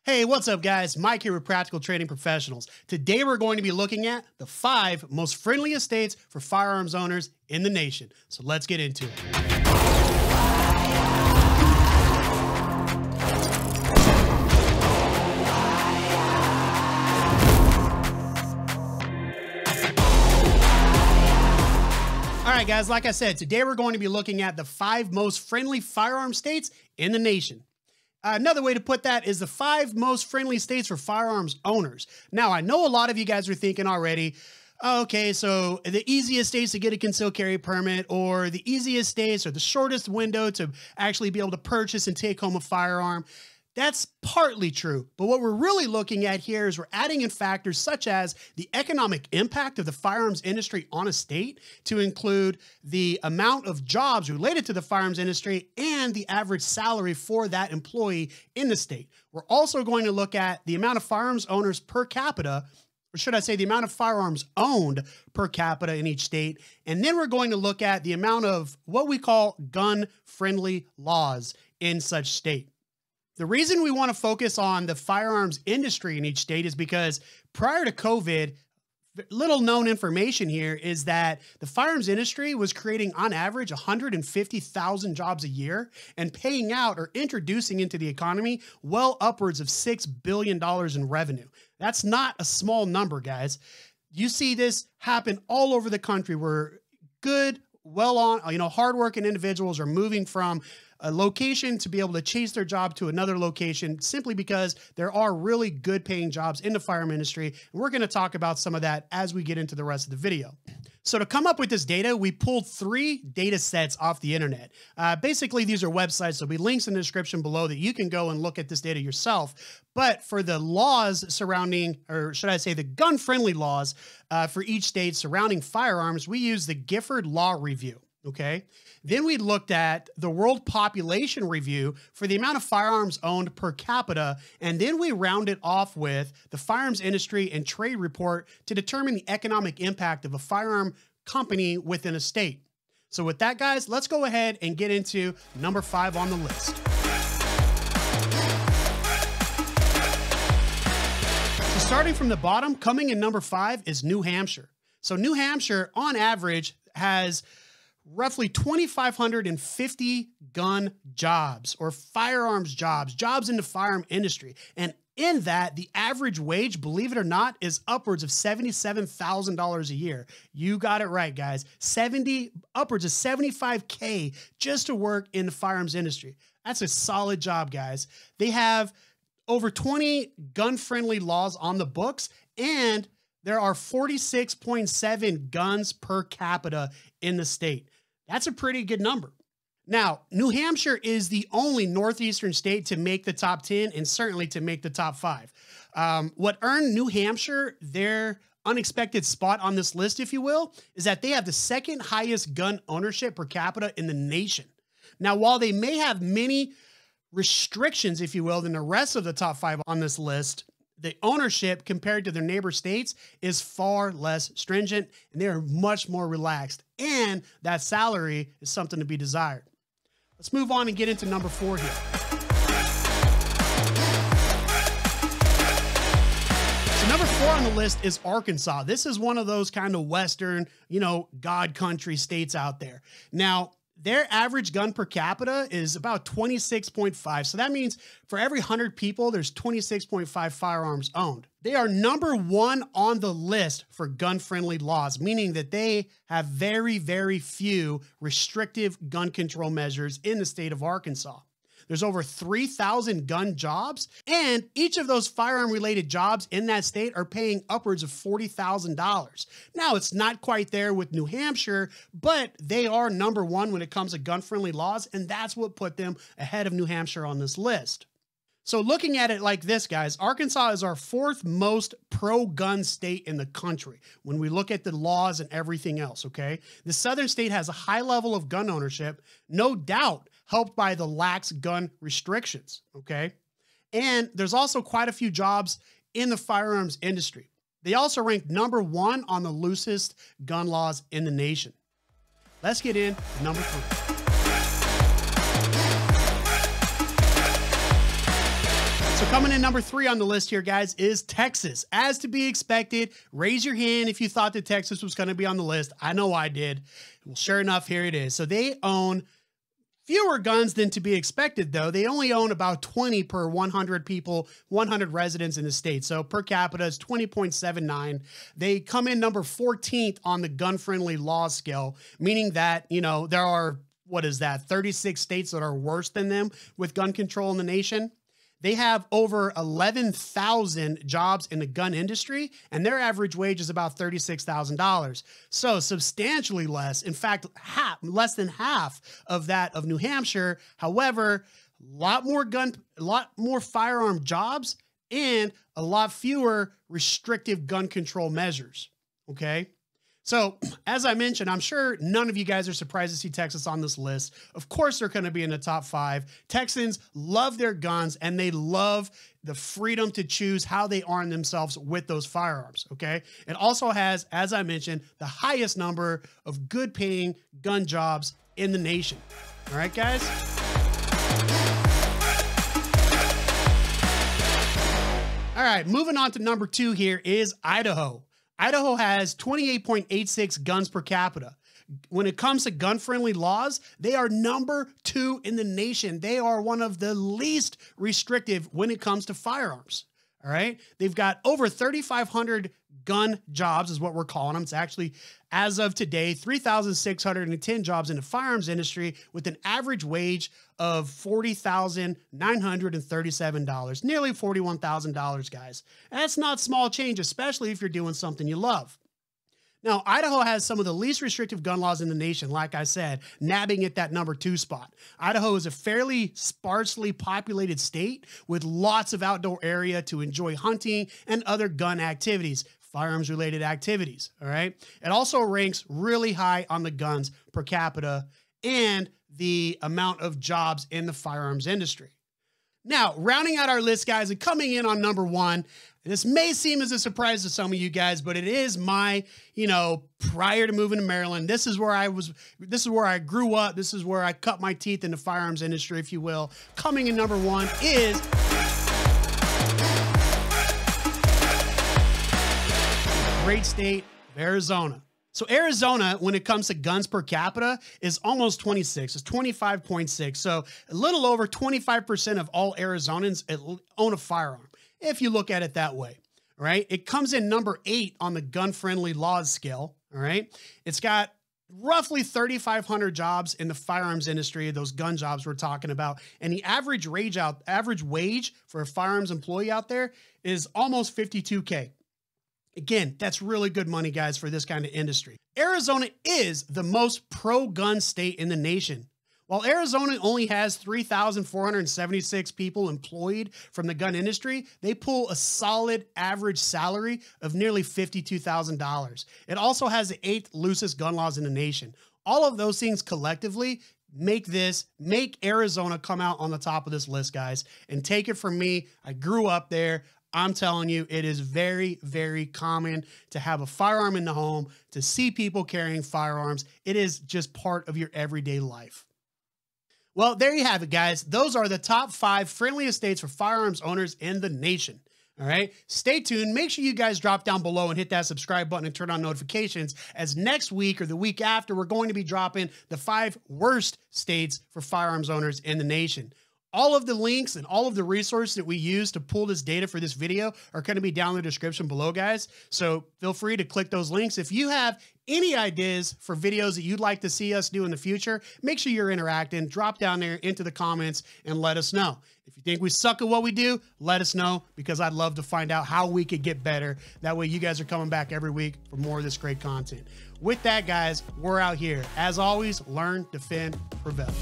Hey, what's up guys? Mike here with Practical Training Professionals. Today we're going to be looking at the 5 most friendliest states for firearms owners in the nation. So let's get into it. All right guys, like I said, today we're going to be looking at the 5 most friendly firearm states in the nation. Another way to put that is the 5 most friendly states for firearms owners. Now, I know a lot of you guys are thinking already, okay, so the easiest states to get a concealed carry permit, or the easiest states, or the shortest window to actually be able to purchase and take home a firearm. That's partly true, but what we're really looking at here is we're adding in factors such as the economic impact of the firearms industry on a state, to include the amount of jobs related to the firearms industry and the average salary for that employee in the state. We're also going to look at the amount of firearms owners per capita, or should I say the amount of firearms owned per capita in each state. And then we're going to look at the amount of what we call gun-friendly laws in such state. The reason we want to focus on the firearms industry in each state is because prior to COVID, little known information here is that the firearms industry was creating on average 150,000 jobs a year and paying out or introducing into the economy well upwards of $6 billion in revenue. That's not a small number, guys. You see this happen all over the country where good, hardworking individuals are moving from a location to be able to chase their job to another location simply because there are really good paying jobs in the firearm industry. And we're going to talk about some of that as we get into the rest of the video. So to come up with this data, we pulled 3 data sets off the internet. Basically, these are websites. There'll be links in the description below that you can go and look at this data yourself. But for the laws surrounding, or should I say the gun-friendly laws for each state surrounding firearms, we use the Gifford Law Review. Okay. Then we looked at the World Population Review for the amount of firearms owned per capita. And then we rounded off with the Firearms Industry and Trade Report to determine the economic impact of a firearm company within a state. So with that, guys, let's go ahead and get into number 5 on the list. So starting from the bottom, coming in number 5 is New Hampshire. So New Hampshire, on average, has roughly 2,550 gun jobs or firearms jobs in the firearm industry. And in that, the average wage, believe it or not, is upwards of $77,000 a year. You got it right, guys. Upwards of $75K just to work in the firearms industry. That's a solid job, guys. They have over 20 gun-friendly laws on the books, and there are 46.7 guns per capita in the state. That's a pretty good number. Now, New Hampshire is the only northeastern state to make the top 10 and certainly to make the top 5. What earned New Hampshire their unexpected spot on this list, if you will, is that they have the 2nd highest gun ownership per capita in the nation. Now, while they may have many restrictions, if you will, than the rest of the top 5 on this list, the ownership compared to their neighbor states is far less stringent, and they're much more relaxed. And that salary is something to be desired. Let's move on and get into number 4 here. So number 4 on the list is Arkansas. This is one of those kind of Western, God country states out there. Now, their average gun per capita is about 26.5. So that means for every 100 people, there's 26.5 firearms owned. They are number 1 on the list for gun-friendly laws, meaning that they have very, very few restrictive gun control measures in the state of Arkansas. There's over 3,000 gun jobs, and each of those firearm-related jobs in that state are paying upwards of $40,000. Now, it's not quite there with New Hampshire, but they are number 1 when it comes to gun-friendly laws, and that's what put them ahead of New Hampshire on this list. So looking at it like this, guys, Arkansas is our 4th most pro-gun state in the country when we look at the laws and everything else, okay? The southern state has a high level of gun ownership, no doubt helped by the lax gun restrictions, okay? And there's also quite a few jobs in the firearms industry. They also rank number 1 on the loosest gun laws in the nation. Let's get in number 3. Coming in number 3 on the list here, guys, is Texas. As to be expected, raise your hand if you thought that Texas was going to be on the list. I know I did. Well, sure enough, here it is. So they own fewer guns than to be expected, though. They only own about 20 per 100 people, 100 residents in the state. So per capita is 20.79. They come in number 14th on the gun-friendly law scale, meaning that, you know, there are, 36 states that are worse than them with gun control in the nation. They have over 11,000 jobs in the gun industry, and their average wage is about $36,000. So substantially less, in fact, less than half of that of New Hampshire. However, a lot more firearm jobs and a lot fewer restrictive gun control measures. Okay. So, as I mentioned, I'm sure none of you guys are surprised to see Texas on this list. Of course, they're going to be in the top 5. Texans love their guns, and they love the freedom to choose how they arm themselves with those firearms, okay? It also has, as I mentioned, the highest number of good-paying gun jobs in the nation. All right, guys? All right, moving on to number 2 here is Idaho. Idaho has 28.86 guns per capita. When it comes to gun-friendly laws, they are number 2 in the nation. They are one of the least restrictive when it comes to firearms. All right. They've got over 3,500 gun jobs is what we're calling them. It's actually, as of today, 3,610 jobs in the firearms industry with an average wage of $40,937, nearly $41,000, guys. That's not small change, especially if you're doing something you love. Now, Idaho has some of the least restrictive gun laws in the nation, like I said, nabbing at that number 2 spot. Idaho is a fairly sparsely populated state with lots of outdoor area to enjoy hunting and other gun activities, firearms-related activities, all right? It also ranks really high on the guns per capita and the amount of jobs in the firearms industry. Now, rounding out our list, guys, and coming in on number 1, this may seem as a surprise to some of you guys, but it is my, prior to moving to Maryland, this is where I grew up. This is where I cut my teeth in the firearms industry, if you will. Coming in number 1 is great state of Arizona. So Arizona, when it comes to guns per capita, is almost 26. It's 25.6. So a little over 25% of all Arizonans own a firearm, if you look at it that way, all right? It comes in number 8 on the gun-friendly laws scale, all right? It's got roughly 3,500 jobs in the firearms industry, those gun jobs we're talking about, and the average wage for a firearms employee out there is almost $52K. Again, that's really good money, guys, for this kind of industry. Arizona is the most pro-gun state in the nation. While Arizona only has 3,476 people employed from the gun industry, they pull a solid average salary of nearly $52,000. It also has the 8th loosest gun laws in the nation. All of those things collectively make Arizona come out on the top of this list, guys. And take it from me, I grew up there. I'm telling you, it is very, very common to have a firearm in the home, to see people carrying firearms. It is just part of your everyday life. Well, there you have it, guys. Those are the top 5 friendliest states for firearms owners in the nation. All right. Stay tuned. Make sure you guys drop down below and hit that subscribe button and turn on notifications, as next week or the week after, we're going to be dropping the 5 worst states for firearms owners in the nation. All of the links and all of the resources that we use to pull this data for this video are going to be down in the description below, guys. So feel free to click those links. If you have any ideas for videos that you'd like to see us do in the future, make sure you're interacting. Drop down there into the comments and let us know. If you think we suck at what we do, let us know, because I'd love to find out how we could get better. That way you guys are coming back every week for more of this great content. With that, guys, we're out here. As always, learn, defend, prevail.